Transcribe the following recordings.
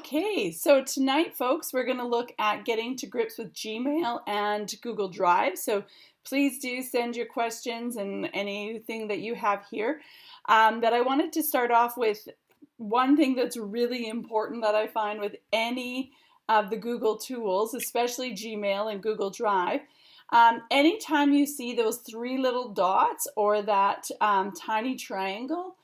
Okay, so tonight, folks, we're going to look at getting to grips with Gmail and Google Drive. So please do send your questions and anything that you have here. But I wanted to start off with one thing that's really important that I find with any of the Google tools, especially Gmail and Google Drive. Anytime you see those three little dots or that tiny triangle,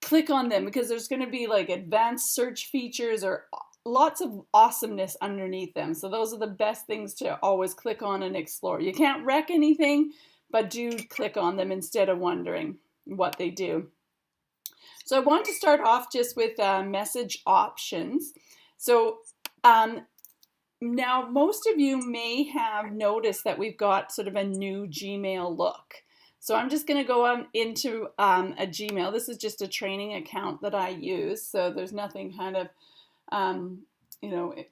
click on them because there's going to be like advanced search features or lots of awesomeness underneath them. So those are the best things to always click on and explore. You can't wreck anything, but do click on them instead of wondering what they do. So I want to start off just with message options. So now most of you may have noticed that we've got sort of a new Gmail look. So I'm just going to go into a Gmail. This is just a training account that I use, so there's nothing kind of,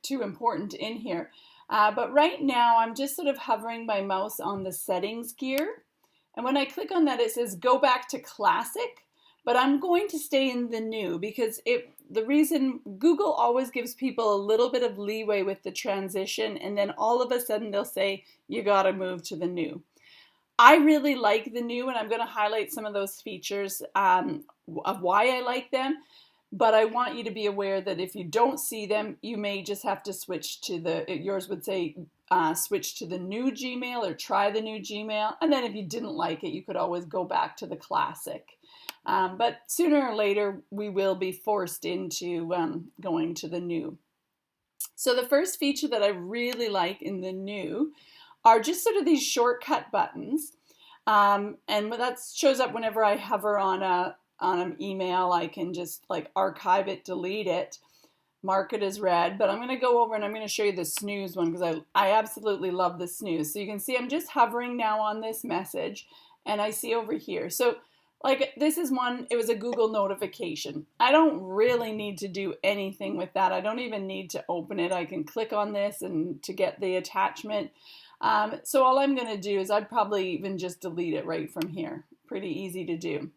too important in here. But right now, I'm just sort of hovering my mouse on the settings gear. And when I click on that, it says go back to classic, but I'm going to stay in the new because the reason Google always gives people a little bit of leeway with the transition, and then all of a sudden they'll say, you got to move to the new. I really like the new, and I'm going to highlight some of those features of why I like them. But I want you to be aware that if you don't see them, you may just have to switch to yours would say switch to the new Gmail or try the new Gmail. And then if you didn't like it, you could always go back to the classic. But sooner or later, we will be forced into going to the new. So the first feature that I really like in the new are just sort of these shortcut buttons. And that shows up whenever I hover on an email. I can just like archive it, delete it, mark it as read. But I'm going to go over and I'm going to show you the snooze one because I absolutely love the snooze. So you can see I'm just hovering now on this message and I see over here. So like this is one, it was a Google notification. I don't really need to do anything with that. I don't even need to open it. I can click on this and to get the attachment. So all I'm going to do is I'd probably even just delete it right from here. Pretty easy to do.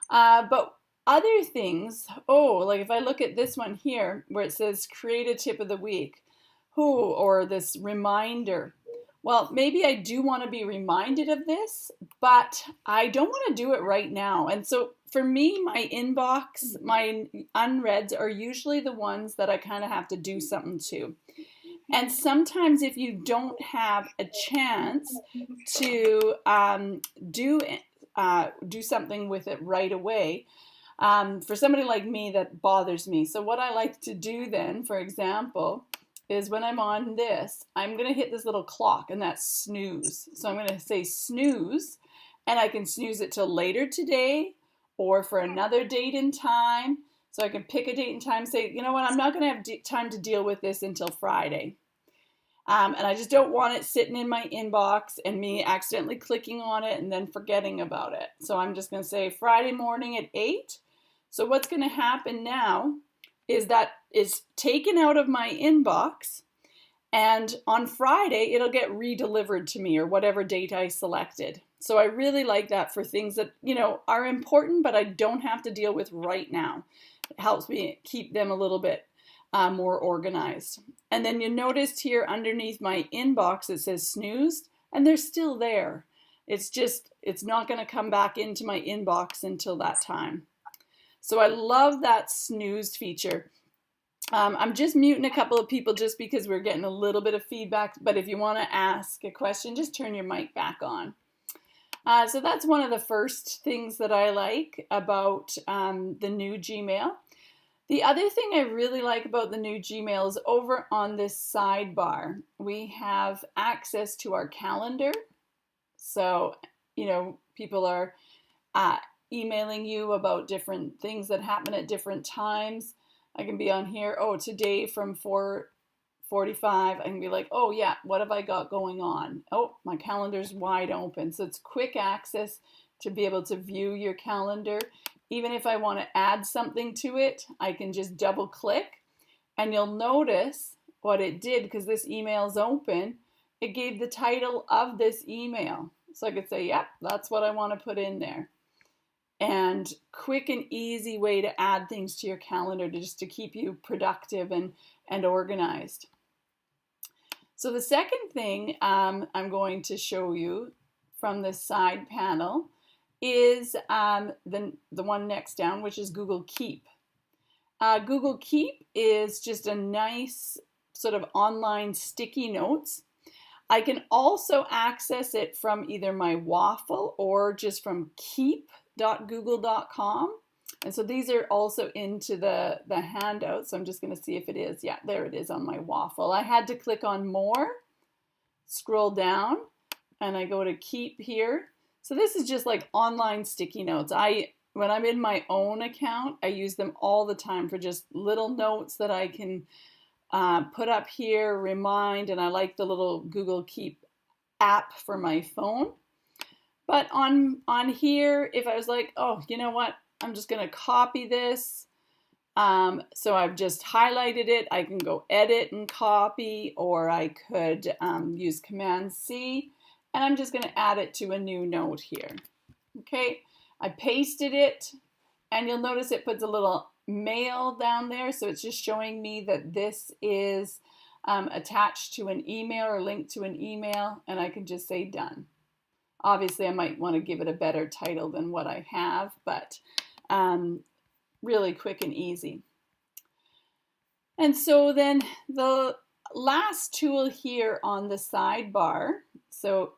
But other things, like if I look at this one here where it says create a tip of the week, or this reminder. Well, maybe I do want to be reminded of this, but I don't want to do it right now. And so for me, my inbox, my unreads are usually the ones that I kind of have to do something to. And sometimes if you don't have a chance to do something with it right away, for somebody like me, that bothers me. So what I like to do then, for example, is when I'm on this, I'm going to hit this little clock, and that's snooze. So I'm going to say snooze, and I can snooze it till later today or for another date and time. So I can pick a date and time, say, you know what, I'm not going to have time to deal with this until Friday. And I just don't want it sitting in my inbox and me accidentally clicking on it and then forgetting about it. So I'm just going to say Friday morning at 8. So what's going to happen now is that it's taken out of my inbox, and on Friday it'll get redelivered to me or whatever date I selected. So I really like that for things that, are important, but I don't have to deal with right now. It helps me keep them a little bit more organized. And then you noticed here underneath my inbox it says snoozed, and they're still there. It's not going to come back into my inbox until that time. So I love that snoozed feature. I'm just muting a couple of people just because we're getting a little bit of feedback, but if you want to ask a question, just turn your mic back on. So that's one of the first things that I like about the new Gmail. The other thing I really like about the new Gmail is over on this sidebar, we have access to our calendar. So, people are emailing you about different things that happen at different times. I can be on here, today from 4:45, I can be like, oh yeah, what have I got going on? Oh, my calendar's wide open. So it's quick access to be able to view your calendar. Even if I want to add something to it, I can just double click, and you'll notice what it did because this email is open. It gave the title of this email. So I could say, yep, that's what I want to put in there. and quick and easy way to add things to your calendar just to keep you productive and organized. So the second thing I'm going to show you from this side panel is the one next down, which is Google Keep. Google Keep is just a nice sort of online sticky notes. I can also access it from either my Waffle or just from keep.google.com. And so these are also into the handout. So I'm just going to see if it is. Yeah, there it is on my Waffle. I had to click on more, scroll down, and I go to Keep here. So this is just like online sticky notes. When I'm in my own account, I use them all the time for just little notes that I can put up here, remind, and I like the little Google Keep app for my phone. But on here, if I was like, oh, you know what, I'm just going to copy this. So I've just highlighted it. I can go edit and copy, or I could use Command C, and I'm just going to add it to a new note here. Okay. I pasted it, and you'll notice it puts a little mail down there, so it's just showing me that this is attached to an email or linked to an email, and I can just say done. Obviously, I might want to give it a better title than what I have, but really quick and easy. And so then the last tool here on the sidebar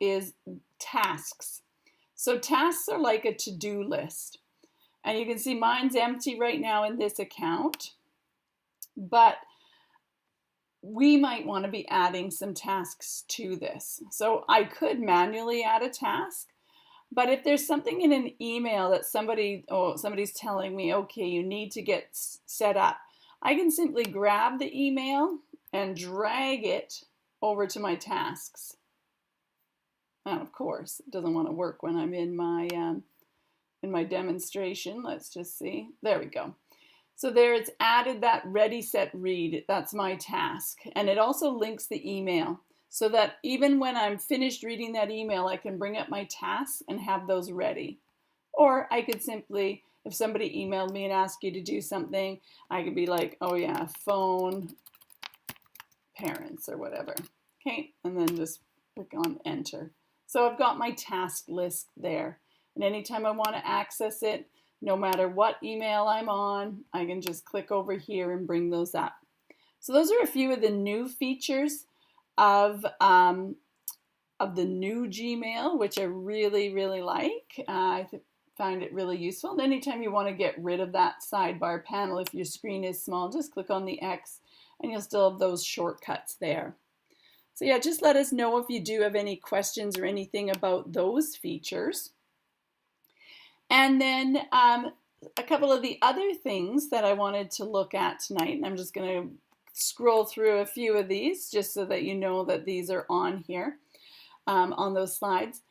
is tasks. So tasks are like a to-do list. And you can see mine's empty right now in this account. But we might want to be adding some tasks to this. So I could manually add a task. But if there's something in an email that somebody's telling me, okay, you need to get set up, I can simply grab the email and drag it over to my tasks. And of course, it doesn't want to work when I'm in my demonstration. Let's just see. There we go. So there it's added that ready, set, read. That's my task. And it also links the email so that even when I'm finished reading that email, I can bring up my tasks and have those ready. Or I could simply, if somebody emailed me and asked you to do something, I could be like, oh yeah, phone parents or whatever. Okay, and then just click on enter. So I've got my task list there. And anytime I want to access it, no matter what email I'm on, I can just click over here and bring those up. So those are a few of the new features of the new Gmail, which I really, really like. I find it really useful. And anytime you want to get rid of that sidebar panel, if your screen is small, just click on the X and you'll still have those shortcuts there. So yeah, just let us know if you do have any questions or anything about those features. And then a couple of the other things that I wanted to look at tonight, and I'm just going to scroll through a few of these just so that you know that these are on here, on those slides.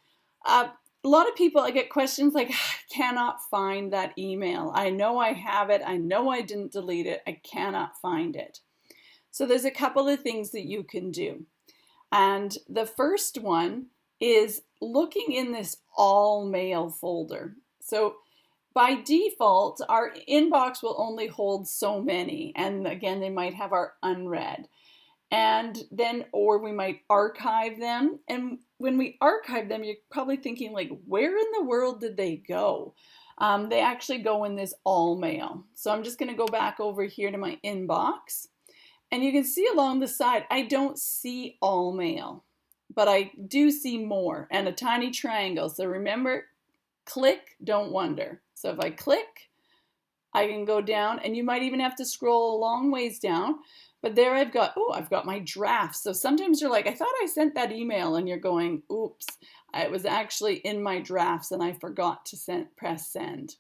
A lot of people, I get questions like, I cannot find that email. I know I have it. I know I didn't delete it. I cannot find it. So there's a couple of things that you can do. And the first one is looking in this all mail folder. So by default, our inbox will only hold so many. And again, they might have our unread. And then, or we might archive them. And when we archive them, you're probably thinking like, where in the world did they go? They actually go in this all mail. So I'm just going to go back over here to my inbox. And you can see along the side, I don't see all mail, but I do see more and a tiny triangle. So remember, click, don't wonder. So if I click, I can go down, and you might even have to scroll a long ways down. But there I've got my drafts. So sometimes you're like, I thought I sent that email, and you're going, oops, it was actually in my drafts and I forgot to press send.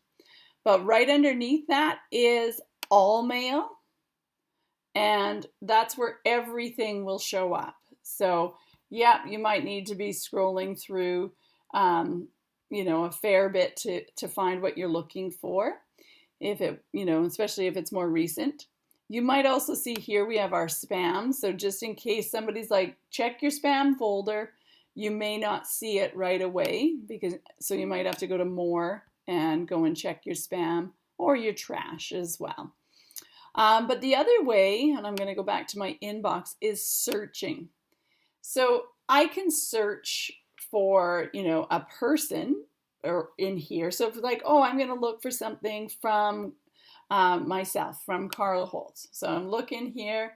But right underneath that is all mail. And that's where everything will show up. So yeah, you might need to be scrolling through, a fair bit to find what you're looking for. If it, especially if it's more recent. You might also see here we have our spam. So just in case somebody's like, check your spam folder, you may not see it right away so you might have to go to more and go and check your spam or your trash as well. But the other way, and I'm going to go back to my inbox, is searching. So I can search for, a person or in here. So if like, oh, I'm going to look for something from myself, from Carla Holtz. So I'm looking here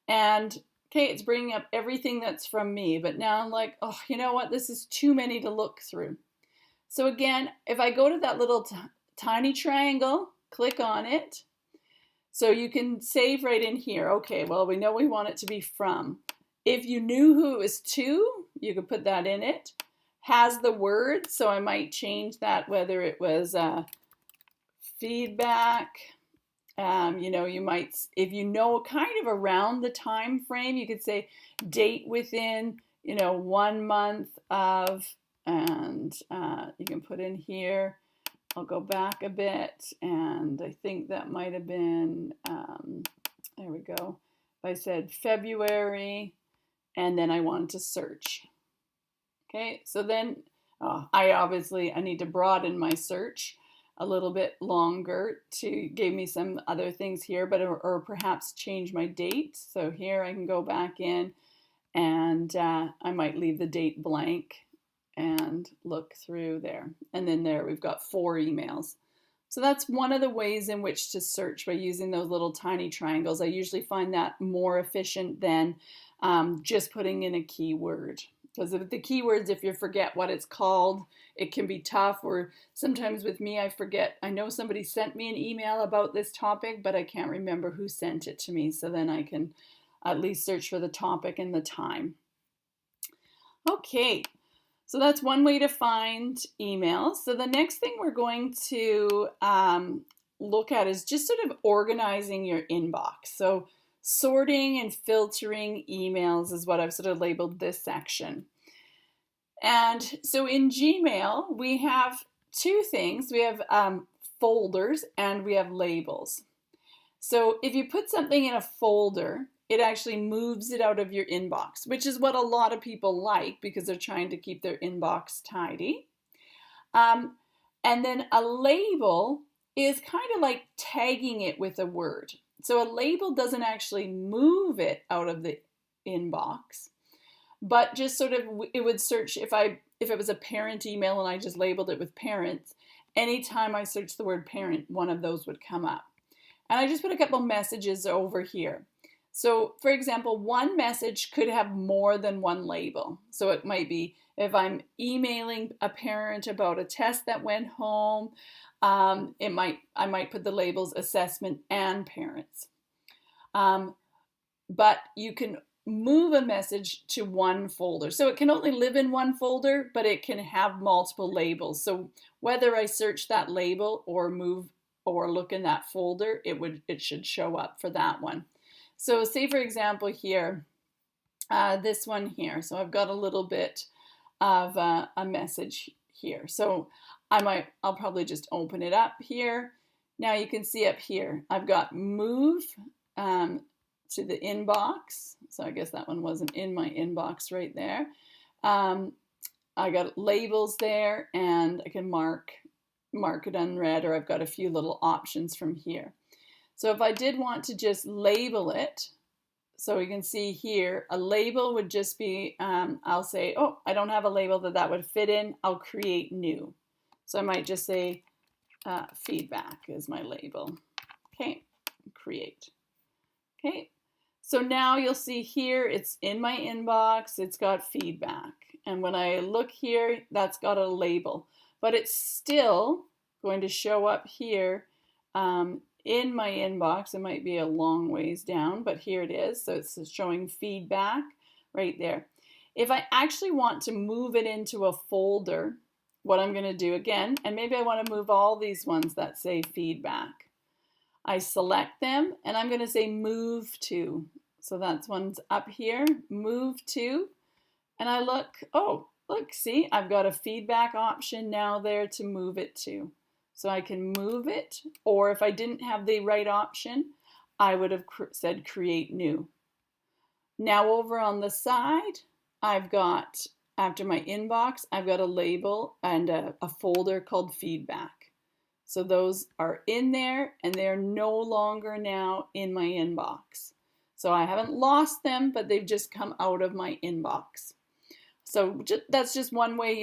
and okay, it's bringing up everything that's from me. But now I'm like, oh, you know what? This is too many to look through. So again, if I go to that little tiny triangle, click on it. So you can save right in here. Okay, well, we know we want it to be from. If you knew who it was to, you could put that in it. Has the word, so I might change that, whether it was feedback. You might, if you know kind of around the time frame, you could say date within, 1 month of, and you can put in here. I'll go back a bit, and I think that might have been, there we go. I said February, and then I wanted to search. Okay, so then I need to broaden my search a little bit longer to give me some other things here, but or perhaps change my date. So here I can go back in, and I might leave the date blank and look through there. And then there we've got 4 emails. So that's one of the ways in which to search, by using those little tiny triangles. I usually find that more efficient than just putting in a keyword. Because with the keywords, if you forget what it's called, it can be tough. Or sometimes with me, I forget. I know somebody sent me an email about this topic, but I can't remember who sent it to me. So then I can at least search for the topic and the time. Okay, so that's one way to find emails. So the next thing we're going to look at is just sort of organizing your inbox. So sorting and filtering emails is what I've sort of labeled this section. And so in Gmail, we have 2 things. We have folders and we have labels. So if you put something in a folder, it actually moves it out of your inbox, which is what a lot of people like because they're trying to keep their inbox tidy. And then a label is kind of like tagging it with a word. So a label doesn't actually move it out of the inbox, but just sort of, it would search, if it was a parent email and I just labeled it with parents, anytime I search the word parent, one of those would come up. And I just put a couple messages over here. So for example, one message could have more than one label. So it might be, if I'm emailing a parent about a test that went home, I might put the labels assessment and parents. But you can move a message to one folder. So it can only live in one folder, but it can have multiple labels. So whether I search that label or move or look in that folder, it should show up for that one. So say for example here, this one here. So I've got a little bit of a message here. So I'll probably just open it up here. Now you can see up here, I've got move to the inbox. So I guess that one wasn't in my inbox right there. I got labels there, and I can mark it unread, or I've got a few little options from here. So if I did want to just label it, so you can see here, a label would just be, I'll say, oh, I don't have a label that would fit in. I'll create new. So I might just say feedback is my label. Okay, create. Okay, so now you'll see here, it's in my inbox, it's got feedback. And when I look here, that's got a label, but it's still going to show up here in my inbox. It might be a long ways down, but here it is. So it's showing feedback right there. If I actually want to move it into a folder, what I'm going to do again, and maybe I want to move all these ones that say feedback. I select them and I'm going to say move to. So that's one's up here, move to, and I look, oh, look, see, I've got a feedback option now there to move it to. So I can move it, or if I didn't have the right option, I would have said create new. Now over on the side, I've got, after my inbox, I've got a label and a folder called feedback. So those are in there and they're no longer now in my inbox. So I haven't lost them, but they've just come out of my inbox. So that's just one way,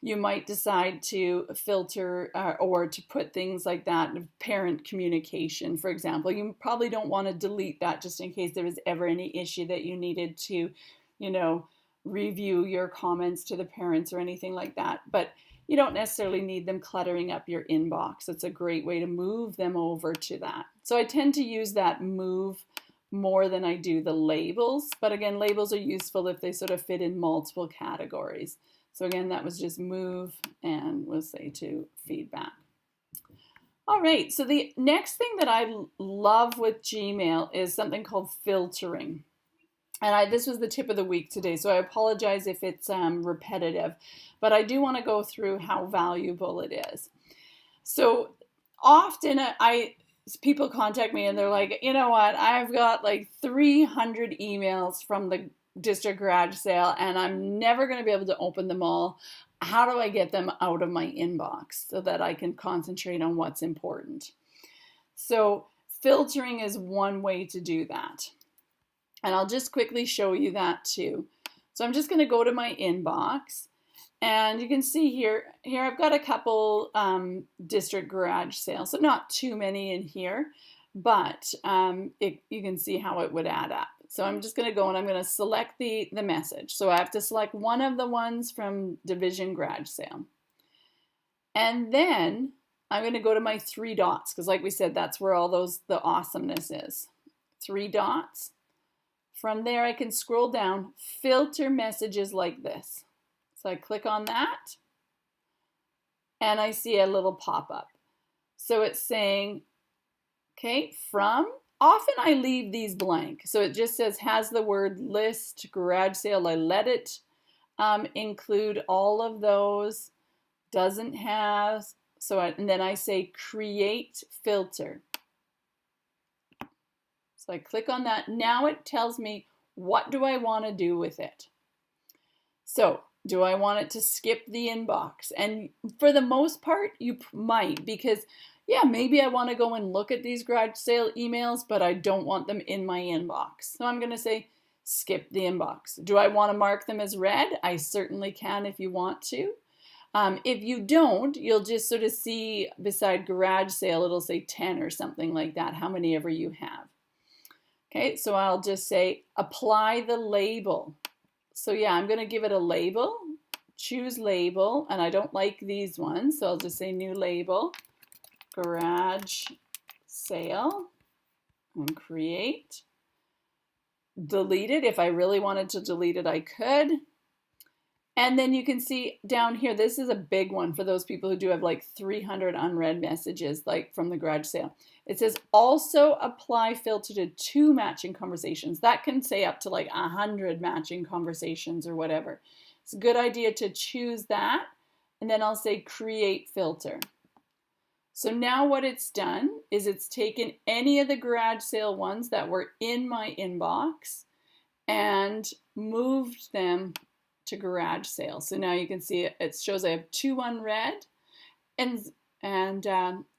you might decide to filter or to put things like that, parent communication, for example. You probably don't want to delete that just in case there was ever any issue that you needed to, review your comments to the parents or anything like that. But you don't necessarily need them cluttering up your inbox. It's a great way to move them over to that. So I tend to use that move more than I do the labels. But again, labels are useful if they sort of fit in multiple categories. So again, that was just move, and we'll say to feedback. All right, so the next thing that I love with Gmail is something called filtering. And this was the tip of the week today, so I apologize if it's repetitive, but I do want to go through how valuable it is. So often people contact me and they're like, you know what, I've got like 300 emails from the district garage sale and I'm never going to be able to open them all. How do I get them out of my inbox so that I can concentrate on what's important? So filtering is one way to do that. And I'll just quickly show you that too. So I'm just going to go to my inbox, and you can see here I've got a couple district garage sales, so not too many in here, but you can see how it would add up. So I'm just going to go and I'm going to select the message. So I have to select one of the ones from Division Garage Sale. And then I'm going to go to my 3 dots, because like we said, that's where all the awesomeness is. 3 dots. From there, I can scroll down, filter messages like this. So I click on that, and I see a little pop-up. So it's saying, okay, from. Often I leave these blank. So it just says, has the word list, garage sale. I let it include all of those. Doesn't have. And then I say create filter. So I click on that. Now it tells me, what do I want to do with it? So do I want it to skip the inbox? And for the most part, you might, because yeah, maybe I want to go and look at these garage sale emails, but I don't want them in my inbox. So I'm going to say skip the inbox. Do I want to mark them as read? I certainly can if you want to. If you don't, you'll just sort of see beside garage sale, it'll say 10 or something like that, how many ever you have. Okay, so I'll just say apply the label. So yeah, I'm going to give it a label, choose label, and I don't like these ones, so I'll just say new label, garage sale, and create. Delete it. If I really wanted to delete it, I could. And then you can see down here, this is a big one for those people who do have like 300 unread messages, like from the garage sale. It says also apply filter to 2 matching conversations. That can say up to like 100 matching conversations or whatever. It's a good idea to choose that. And then I'll say create filter. So now what it's done is it's taken any of the garage sale ones that were in my inbox and moved them to garage sale. So now you can see it shows I have 2 unread and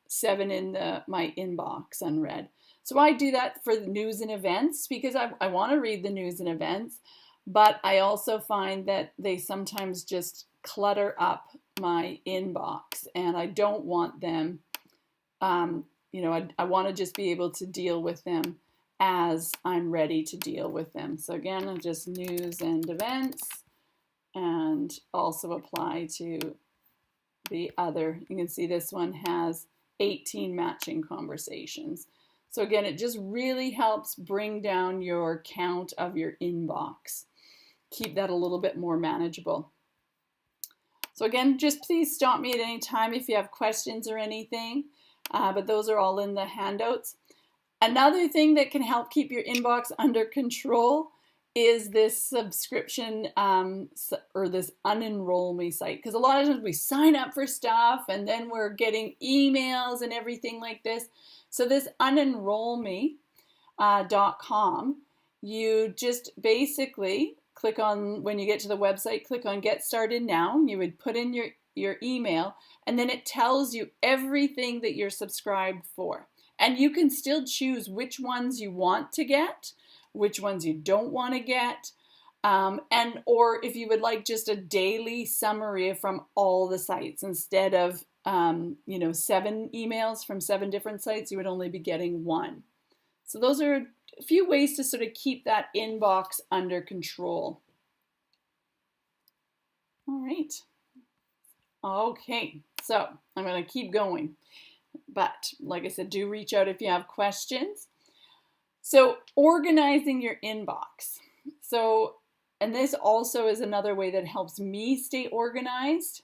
7 in my inbox unread. So I do that for the news and events because I want to read the news and events, but I also find that they sometimes just clutter up my inbox, and I don't want them, I want to just be able to deal with them as I'm ready to deal with them. So again, I'm just news and events, and also apply to the other. You can see this one has 18 matching conversations. So again, it just really helps bring down your count of your inbox. Keep that a little bit more manageable. So again, just please stop me at any time if you have questions or anything, but those are all in the handouts. Another thing that can help keep your inbox under control is this subscription or this unenroll me site. Because a lot of times we sign up for stuff and then we're getting emails and everything like this. So this unenrollme.com, you just basically click on, when you get to the website, click on Get Started Now. You would put in your your email, and then it tells you everything that you're subscribed for. And you can still choose which ones you want to get, which ones you don't want to get, or if you would like just a daily summary from all the sites instead of 7 emails from 7 different sites, you would only be getting 1. So those are a few ways to sort of keep that inbox under control. All right. Okay, so I'm going to keep going. But like I said, do reach out if you have questions. So organizing your inbox. And this also is another way that helps me stay organized.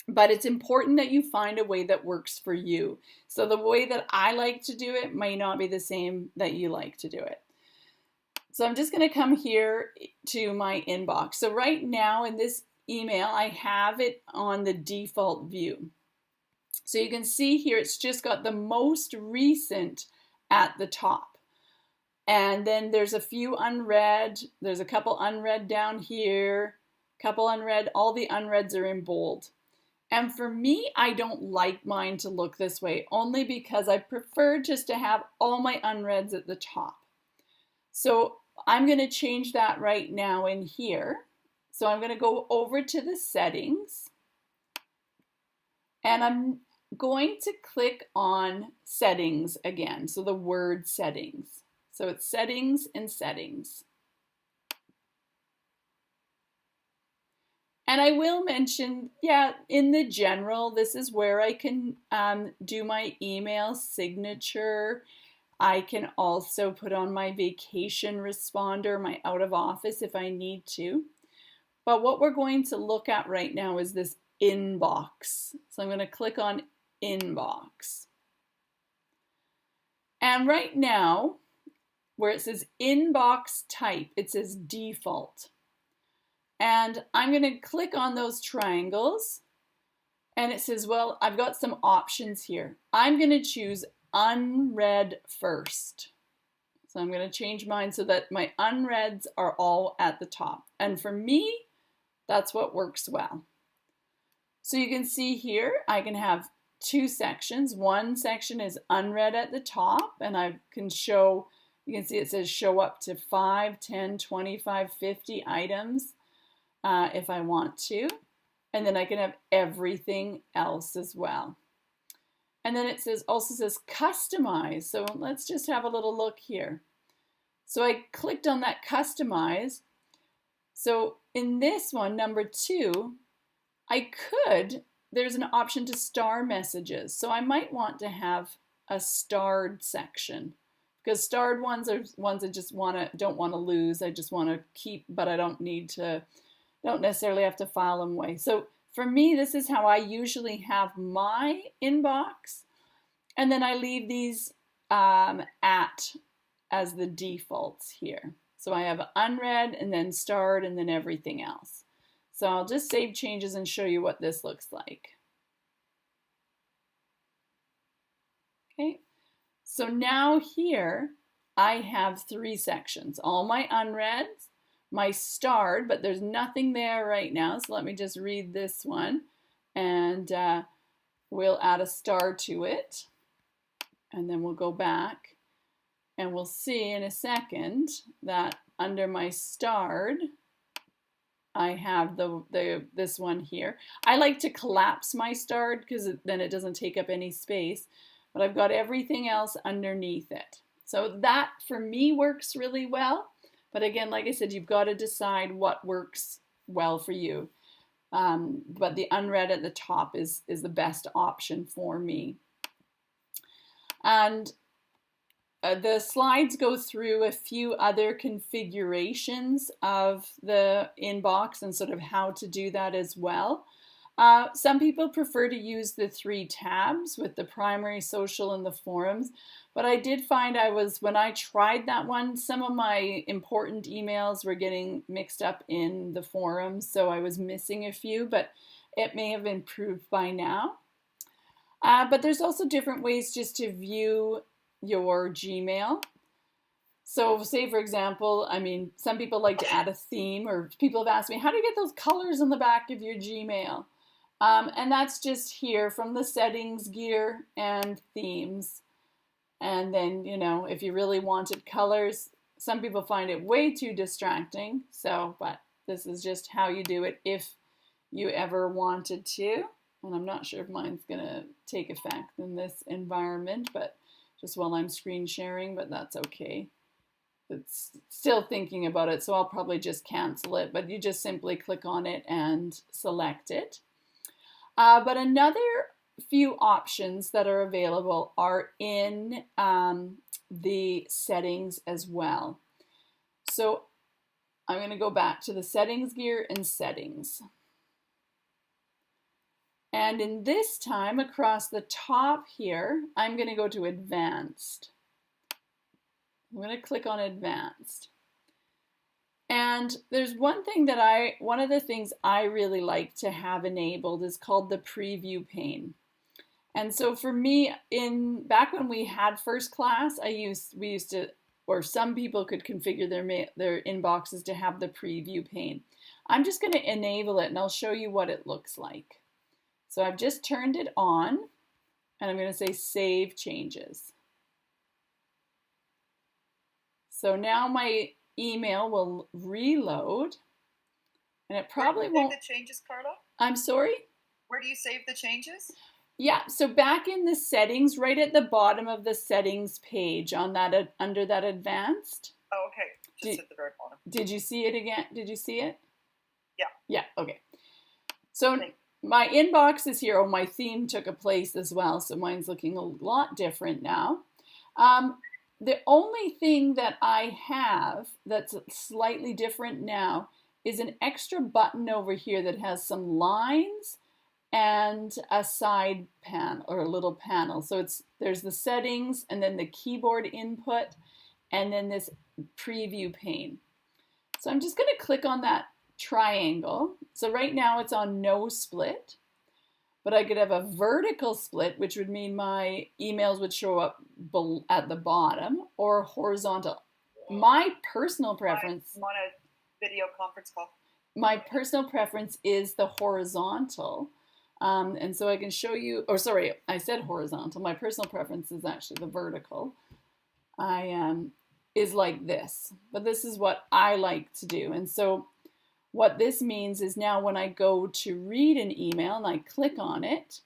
But it's important that you find a way that works for you. So the way that I like to do it may not be the same that you like to do it. So I'm just going to come here to my inbox. So right now in this email, I have it on the default view. So you can see here, it's just got the most recent at the top. And then there's a few unread. There's a couple unread down here, couple unread. All the unreads are in bold. And for me, I don't like mine to look this way, only because I prefer just to have all my unreads at the top. So I'm going to change that right now in here. So I'm going to go over to the settings, and I'm going to click on settings again. So the word settings. So it's settings and settings. And I will mention, in the general, this is where I can do my email signature. I can also put on my vacation responder, my out of office if I need to. But what we're going to look at right now is this inbox. So I'm going to click on inbox. And right now, where it says inbox type, it says default. And I'm going to click on those triangles, and it says, well, I've got some options here. I'm going to choose unread first. So I'm going to change mine so that my unreads are all at the top. And for me, that's what works well. So you can see here, I can have 2 sections. One section is unread at the top, and I can show, you can see it says show up to 5, 10, 25, 50 items. If I want to, and then I can have everything else as well. And then it also says customize. So let's just have a little look here. So I clicked on that customize. So in this one, number 2, there's an option to star messages. So I might want to have a starred section, because starred ones are ones I just don't want to lose. I just want to keep, but I don't necessarily have to file them away. So for me, this is how I usually have my inbox. And then I leave these as the defaults here. So I have unread and then starred and then everything else. So I'll just save changes and show you what this looks like. Okay, so now here I have 3 sections, all my unreads, my starred, but there's nothing there right now. So let me just read this one, and we'll add a star to it. And then we'll go back and we'll see in a second that under my starred, I have this one here. I like to collapse my starred because then it doesn't take up any space, but I've got everything else underneath it. So that for me works really well. But again, like I said, you've got to decide what works well for you. But the unread at the top is the best option for me. And the slides go through a few other configurations of the inbox and sort of how to do that as well. Some people prefer to use the 3 tabs with the primary, social, and the forums. But I did find when I tried that one, some of my important emails were getting mixed up in the forums, so I was missing a few, but it may have improved by now. But there's also different ways just to view your Gmail. So say, for example, some people like to add a theme, or people have asked me, how do you get those colors on the back of your Gmail? And that's just here from the settings, gear, and themes. And then, you know, if you really wanted colors, some people find it way too distracting. So, but this is just how you do it if you ever wanted to. And I'm not sure if mine's going to take effect in this environment, but just while I'm screen sharing, but that's okay. It's still thinking about it, so I'll probably just cancel it, but you just simply click on it and select it. But another few options that are available are in the settings as well. So I'm going to go back to the settings gear and settings. And in this time, across the top here, I'm going to go to advanced. I'm going to click on advanced. And there's one of the things I really like to have enabled is called the preview pane. And so for me, back when we had first class, we used to, or some people could configure their inboxes to have the preview pane. I'm just going to enable it and I'll show you what it looks like. So I've just turned it on and I'm going to say save changes. So now my email will reload, and it probably won't. Save the changes, Carla? I'm sorry? Where do you save the changes? Yeah, so back in the settings, right at the bottom of the settings page on that under that advanced. Oh, okay. Just at the very bottom. Did you see it again? Did you see it? Yeah. Yeah, okay. So my inbox is here. Oh, my theme took a place as well, so mine's looking a lot different now. The only thing that I have that's slightly different now is an extra button over here that has some lines and a side panel or a little panel. So there's the settings and then the keyboard input and then this preview pane. So I'm just going to click on that triangle. So right now it's on no split. But I could have a vertical split, which would mean my emails would show up at the bottom, or horizontal. My personal preference. I'm on a video conference call. My personal preference is the horizontal. And so I can show you, or sorry, I said horizontal. My personal preference is actually the vertical. Is like this, but this is what I like to do. And so what this means is now when I go to read an email and I click on it,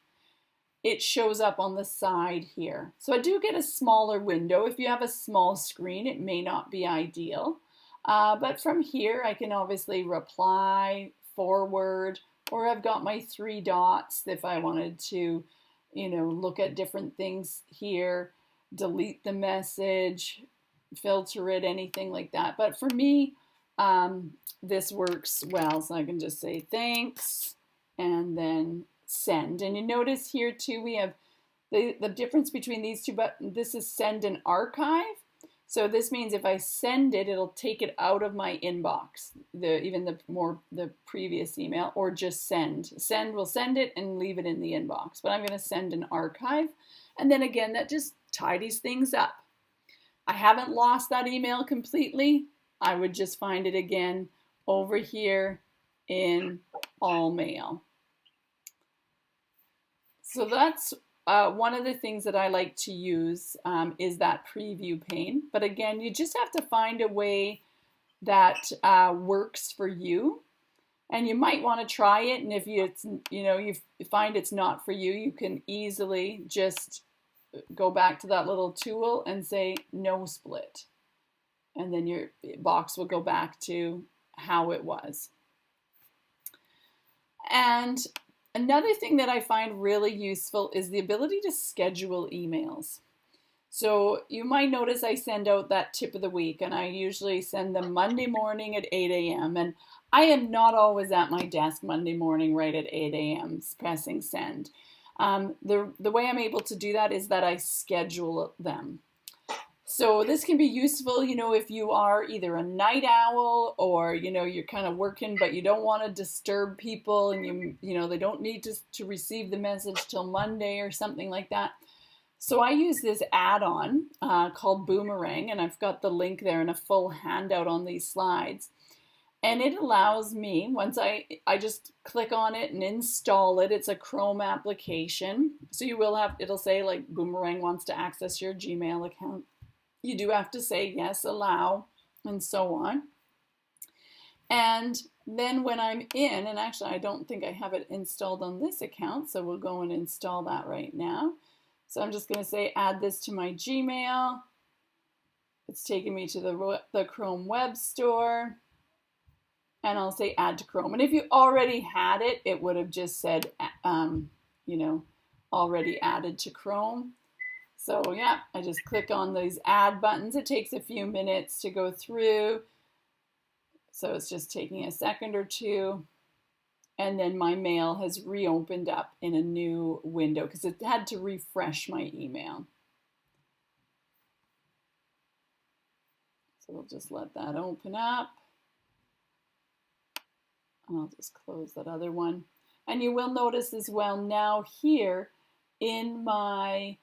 it shows up on the side here. So I do get a smaller window. If you have a small screen, it may not be ideal. But from here, I can obviously reply, forward, or I've got my 3 dots if I wanted to, look at different things here, delete the message, filter it, anything like that. But for me, this works well, so I can just say thanks and then send. And you notice here too we have the difference between these two buttons. This is send and archive. So this means if I send it, it'll take it out of my inbox, even the previous email, or just send. Send will send it and leave it in the inbox. But I'm going to send an archive. And then again, that just tidies things up. I haven't lost that email completely. I would just find it again over here in all mail. So that's one of the things that I like to use is that preview pane. But again, you just have to find a way that works for you. And you might want to try it. And if you find it's not for you, you can easily just go back to that little tool and say no split. And then your box will go back to how it was. And another thing that I find really useful is the ability to schedule emails. So you might notice I send out that tip of the week, and I usually send them Monday morning at 8 a.m. And I am not always at my desk Monday morning right at 8 a.m. pressing send. The way I'm able to do that is that I schedule them. So this can be useful, if you are either a night owl or, you're kind of working, but you don't want to disturb people and they don't need to receive the message till Monday or something like that. So I use this add-on called Boomerang, and I've got the link there and a full handout on these slides. And it allows me, once I just click on it and install it, it's a Chrome application. So you will have, it'll say like Boomerang wants to access your Gmail account. You do have to say yes, allow, and so on. And then when I'm in, and actually I don't think I have it installed on this account, so we'll go and install that right now. So I'm just going to say add this to my Gmail. It's taking me to the Chrome Web Store. And I'll say add to Chrome. And if you already had it, it would have just said, you know, already added to Chrome. So yeah, I just click on these add buttons. It takes a few minutes to go through. So it's just taking a second or two. And then my mail has reopened up in a new window because it had to refresh my email. So we'll just let that open up. And I'll just close that other one. And you will notice as well now here in my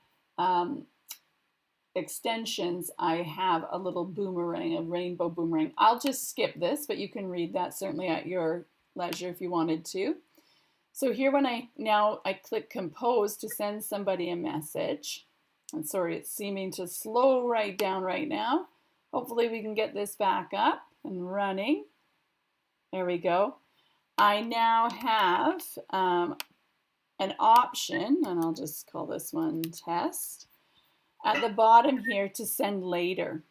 extensions, I have a little boomerang, a rainbow boomerang. I'll just skip this, but you can read that certainly at your leisure if you wanted to. So here when I click compose to send somebody a message. And sorry, it's seeming to slow right down right now. Hopefully we can get this back up and running. There we go. I now have an option, and I'll just call this one test, at the bottom here to send later.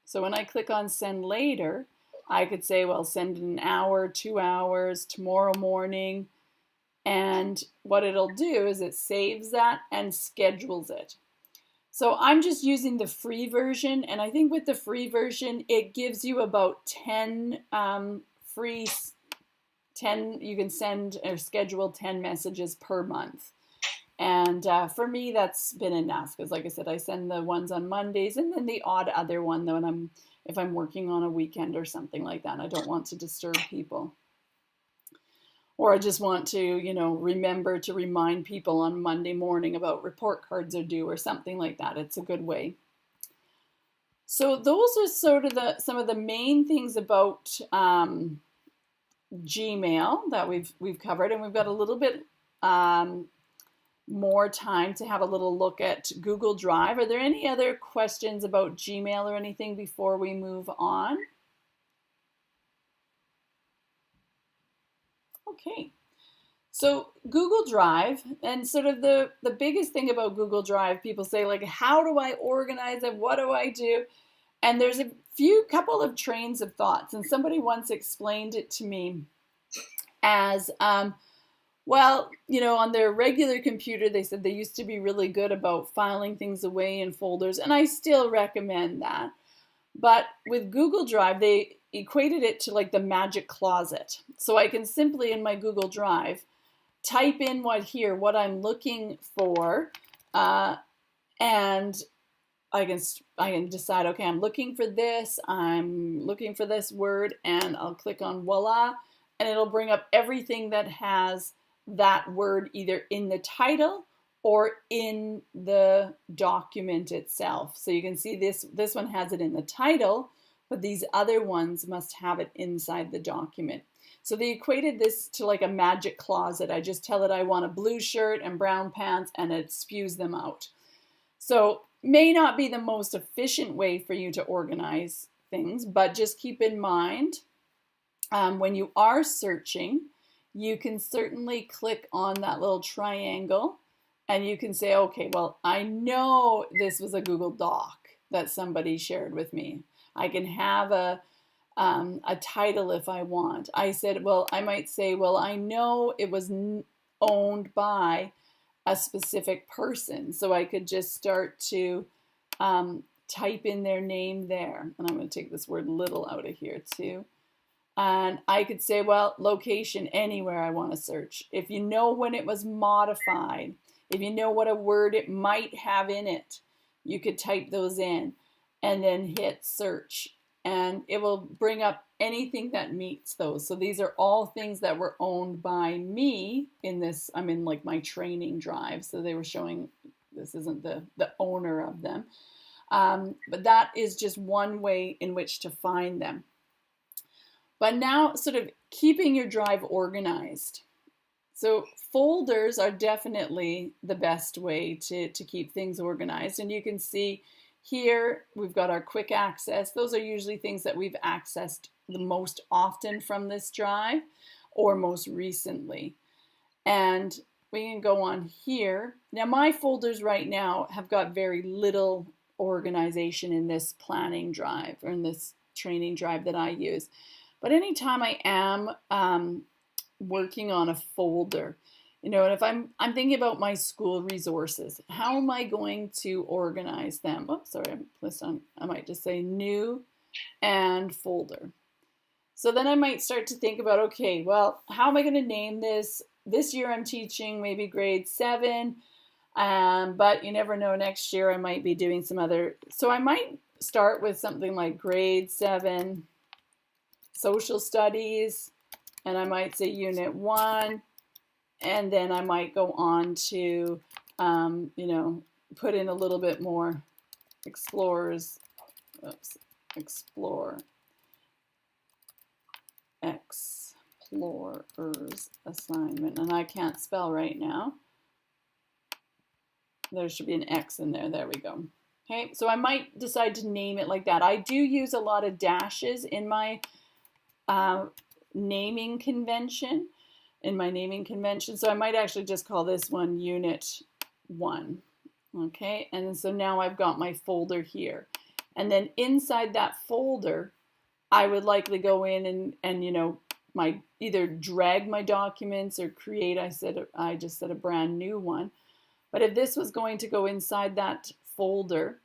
So when I click on send later, I could say, well, send in an hour, 2 hours, tomorrow morning. And what it'll do is it saves that and schedules it. So I'm just using the free version, and I think with the free version, it gives you about 10 you can send or schedule 10 messages per month. And for me, that's been enough because like I said, I send the ones on Mondays and then the odd other one though, if I'm working on a weekend or something like that, I don't want to disturb people. Or I just want to, you know, remember to remind people on Monday morning about report cards are due or something like that. It's a good way. So those are sort of some of the main things about Gmail that we've covered, and we've got a little bit more time to have a little look at Google Drive. Are there any other questions about Gmail or anything before we move on? Okay, so Google Drive, and sort of the biggest thing about Google Drive, people say like, how do I organize it? What do I do? And there's a couple of trains of thoughts, and somebody once explained it to me as, well, you know, on their regular computer, they said they used to be really good about filing things away in folders, and I still recommend that. But with Google Drive, they equated it to like the magic closet. So I can simply, in my Google Drive, type in what I'm looking for, and I can decide, okay, I'm looking for this word, and I'll click on voila, and it'll bring up everything that has that word either in the title or in the document itself. So you can see this one has it in the title, but these other ones must have it inside the document. So they equated this to like a magic closet. I just tell it I want a blue shirt and brown pants, and it spews them out. So may not be the most efficient way for you to organize things, but just keep in mind when you are searching, you can certainly click on that little triangle and you can say, okay, well, I know this was a Google Doc that somebody shared with me. I can have a title if I want. I might say, well, I know it was owned by a specific person. So I could just start to type in their name there. And I'm going to take this word little out of here too. And I could say, well, location, anywhere I want to search. If you know when it was modified, if you know what a word it might have in it, you could type those in and then hit search. And it will bring up anything that meets those. So these are all things that were owned by me in this. I'm in like my training drive. So they were showing, this isn't the owner of them. But that is just one way in which to find them. But now sort of keeping your drive organized. So folders are definitely the best way to keep things organized. And you can see here we've got our quick access. Those are usually things that we've accessed the most often from this drive or most recently. And we can go on here. Now my folders right now have got very little organization in this planning drive or in this training drive that I use. But anytime I am working on a folder, you know, and if I'm thinking about my school resources, how am I going to organize them? Oops, sorry, I might just say new and folder. So then I might start to think about, okay, well, how am I going to name this? This year I'm teaching maybe grade 7, but you never know, next year I might be doing some other. So I might start with something like grade 7 social studies, and I might say unit 1, and then I might go on to, you know, put in a little bit more explorers assignment, and I can't spell right now. There should be an X in there. There we go. Okay, so I might decide to name it like that. I do use a lot of dashes in my naming convention, so I might actually just call this one Unit 1. Okay, and so now I've got my folder here, and then inside that folder I would likely go in and you know, either drag my documents or create, I just said a brand new one. But if this was going to go inside that folder,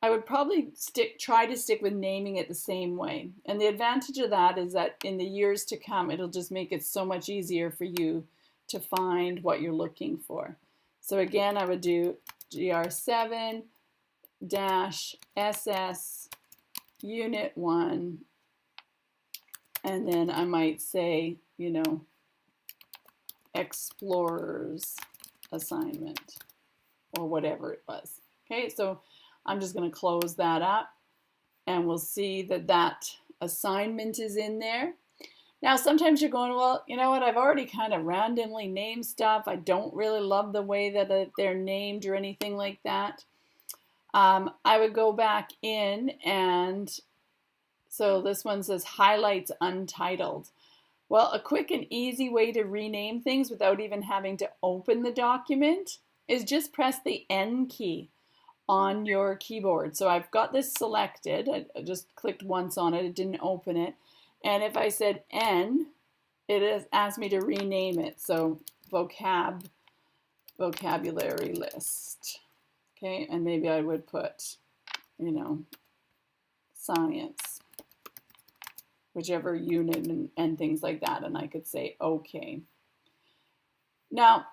I would probably try to stick with naming it the same way. And the advantage of that is that in the years to come, it'll just make it so much easier for you to find what you're looking for. So again, I would do GR7-SS Unit 1, and then I might say, you know, Explorers assignment or whatever it was. Okay, so I'm just going to close that up, and we'll see that that assignment is in there. Now, sometimes you're going, well, you know what, I've already kind of randomly named stuff. I don't really love the way that they're named or anything like that. I would go back in, and so this one says highlights untitled. Well, a quick and easy way to rename things without even having to open the document is just press the N key on your keyboard. So I've got this selected. I just clicked once on it. It didn't open it. And if I said N, it has asked me to rename it. So vocabulary list. Okay, and maybe I would put, you know, science, whichever unit and things like that. And I could say, okay. Now,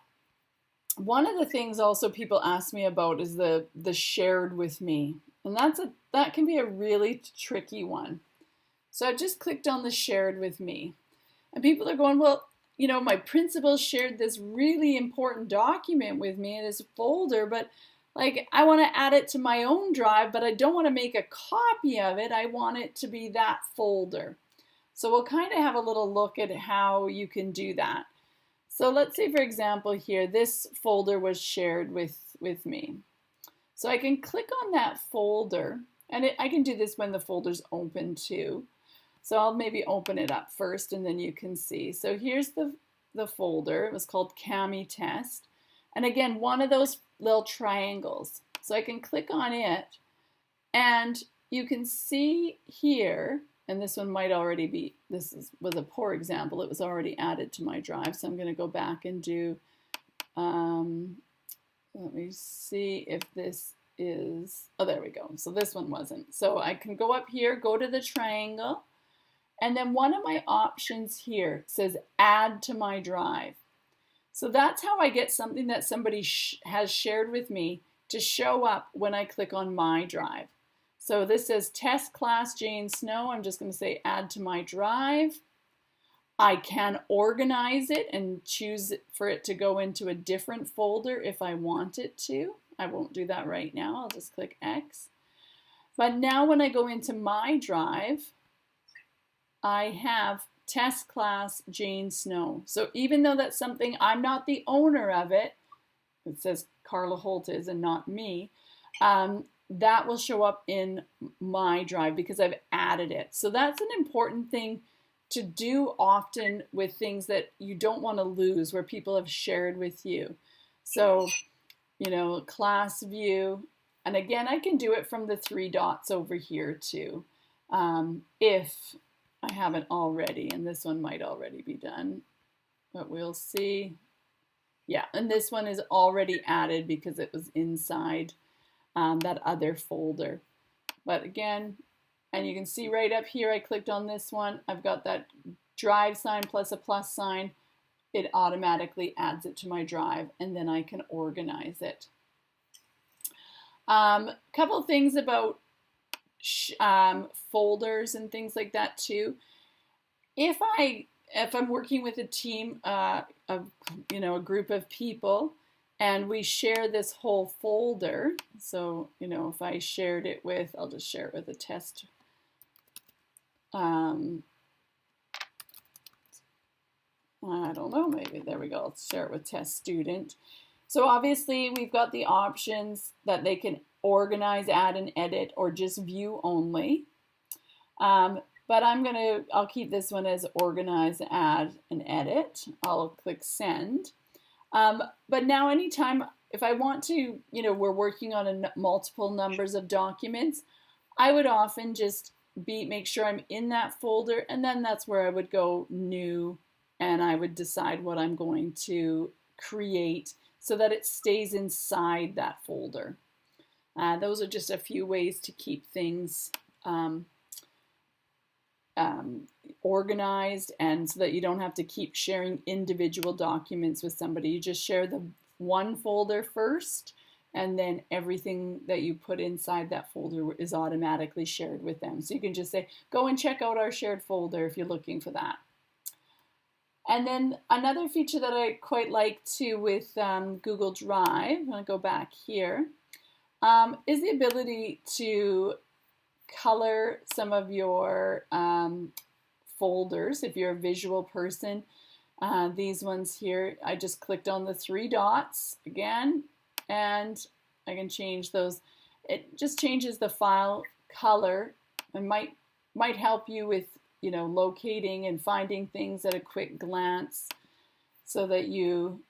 one of the things also people ask me about is the shared with me. And that can be a really tricky one. So I just clicked on the shared with me. And people are going, well, you know, my principal shared this really important document with me in this folder, but like I want to add it to my own drive, but I don't want to make a copy of it. I want it to be that folder. So we'll kind of have a little look at how you can do that. So let's say, for example, here, this folder was shared with me. So I can click on that folder, and I can do this when the folder's open too. So I'll maybe open it up first, and then you can see. So here's the folder. It was called CAMI Test. And again, one of those little triangles. So I can click on it, and you can see here, and this one might already be, was a poor example. It was already added to my drive. So I'm going to go back and do, let me see if this is, oh, there we go. So this one wasn't. So I can go up here, go to the triangle, and then one of my options here says add to my drive. So that's how I get something that somebody has shared with me to show up when I click on my drive. So this says test class Jane Snow. I'm just going to say add to my drive. I can organize it and choose for it to go into a different folder if I want it to. I won't do that right now. I'll just click X. But now when I go into my drive, I have test class Jane Snow. So even though that's something, I'm not the owner of it, it says Carla Holt is and not me, that will show up in my drive because I've added it. So that's an important thing to do often with things that you don't want to lose, where people have shared with you. So, class view. And again, I can do it from the 3 dots over here too, if I haven't already, and this one might already be done, but we'll see. Yeah, and this one is already added because it was inside that other folder. But again, and you can see right up here, I clicked on this one. I've got that drive sign plus a plus sign. It automatically adds it to my drive, and then I can organize it. Couple of things about folders and things like that too. If I'm working with a team of a group of people, and we share this whole folder, so if I shared it with, I'll just share it with a test. I don't know, maybe there we go. Let's share it with test student. So obviously we've got the options that they can organize, add, and edit, or just view only. But I'll keep this one as organize, add, and edit. I'll click send. But now anytime, if I want to, we're working on multiple numbers of documents, I would often just make sure I'm in that folder, and then that's where I would go new, and I would decide what I'm going to create so that it stays inside that folder. Those are just a few ways to keep things organized, and so that you don't have to keep sharing individual documents with somebody. You just share the one folder first, and then everything that you put inside that folder is automatically shared with them. So you can just say, go and check out our shared folder if you're looking for that. And then another feature that I quite like too with Google Drive, I'm going to go back here, is the ability to color some of your folders if you're a visual person. These ones here, I just clicked on the 3 dots again, and I can change those. It just changes the file color and might help you with locating and finding things at a quick glance so that you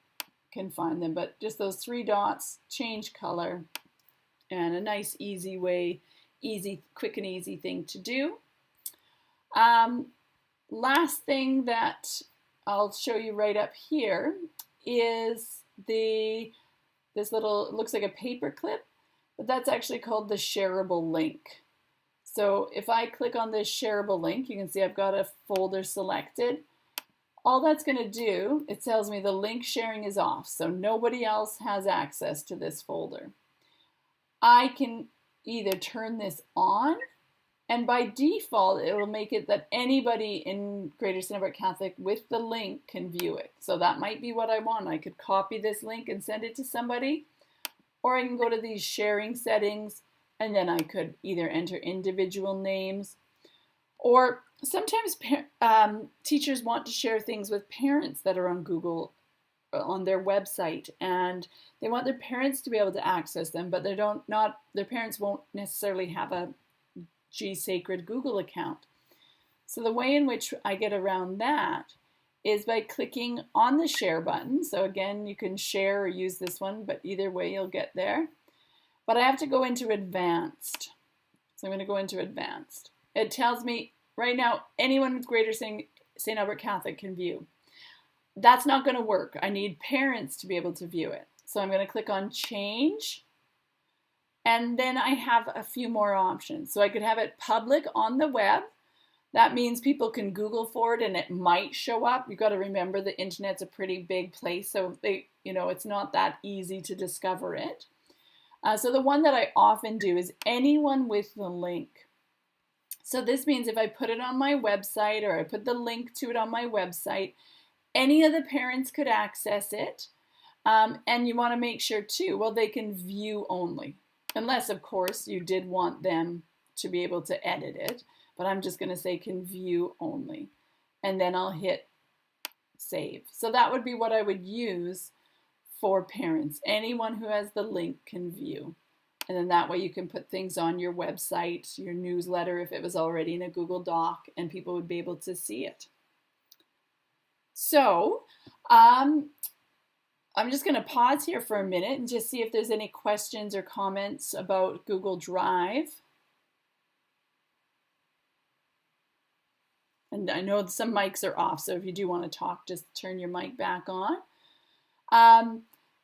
can find them. But just those 3 dots, change color, and a nice easy way, quick and easy thing to do. Last thing that I'll show you right up here is this little, it looks like a paper clip, but that's actually called the shareable link. So if I click on this shareable link, you can see I've got a folder selected. All that's going to do, it tells me the link sharing is off, so nobody else has access to this folder. I can either turn this on, and by default it will make it that anybody in Greater Cinebrook Catholic with the link can view it. So that might be what I want. I could copy this link and send it to somebody, or I can go to these sharing settings, and then I could either enter individual names, or sometimes teachers want to share things with parents that are on Google, on their website, and they want their parents to be able to access them, but their parents won't necessarily have a GSacred Google account. So the way in which I get around that is by clicking on the share button. So again, you can share or use this one, but either way you'll get there. But I have to go into advanced. So I'm going to go into advanced. It tells me right now anyone with Greater St. Albert Catholic can view. That's not going to work. I need parents to be able to view it. So I'm going to click on change. And then I have a few more options. So I could have it public on the web. That means people can Google for it and it might show up. You've got to remember the internet's a pretty big place, so it's not that easy to discover it. So the one that I often do is anyone with the link. So this means if I put it on my website, or I put the link to it on my website, any of the parents could access it. And you want to make sure too, well, they can view only. Unless, of course, you did want them to be able to edit it. but I'm just going to say can view only. And then I'll hit save. So that would be what I would use for parents. Anyone who has the link can view. And then that way you can put things on your website, your newsletter, if it was already in a Google Doc, and people would be able to see it. So I'm just going to pause here for a minute and just see if there's any questions or comments about Google Drive. And I know some mics are off, so if you do want to talk, just turn your mic back on.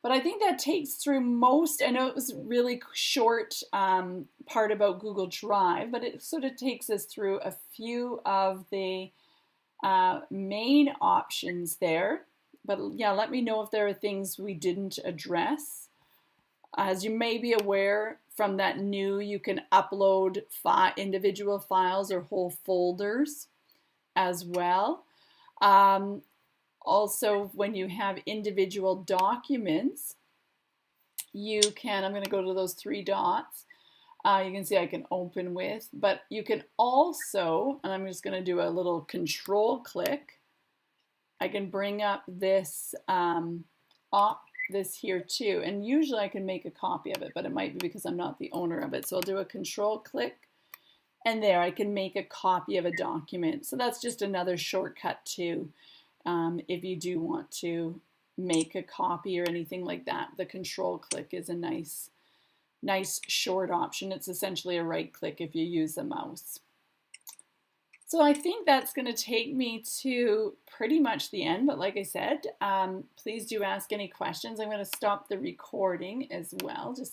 But I think that takes through most, I know it was a really short part about Google Drive, but it sort of takes us through a few of the main options there. But yeah, let me know if there are things we didn't address. As you may be aware from that new, you can upload individual files or whole folders as well. Also, when you have individual documents, you can, I'm going to go to those three dots. You can see I can open with, but you can also, and I'm just going to do a little control click, I can bring up this this here too, and usually I can make a copy of it, but it might be because I'm not the owner of it. So I'll do a control click, and there I can make a copy of a document. So that's just another shortcut too. If you do want to make a copy or anything like that, the control click is a nice short option. It's essentially a right click if you use the mouse. So I think that's going to take me to pretty much the end, but like I said, please do ask any questions. I'm going to stop the recording as well, just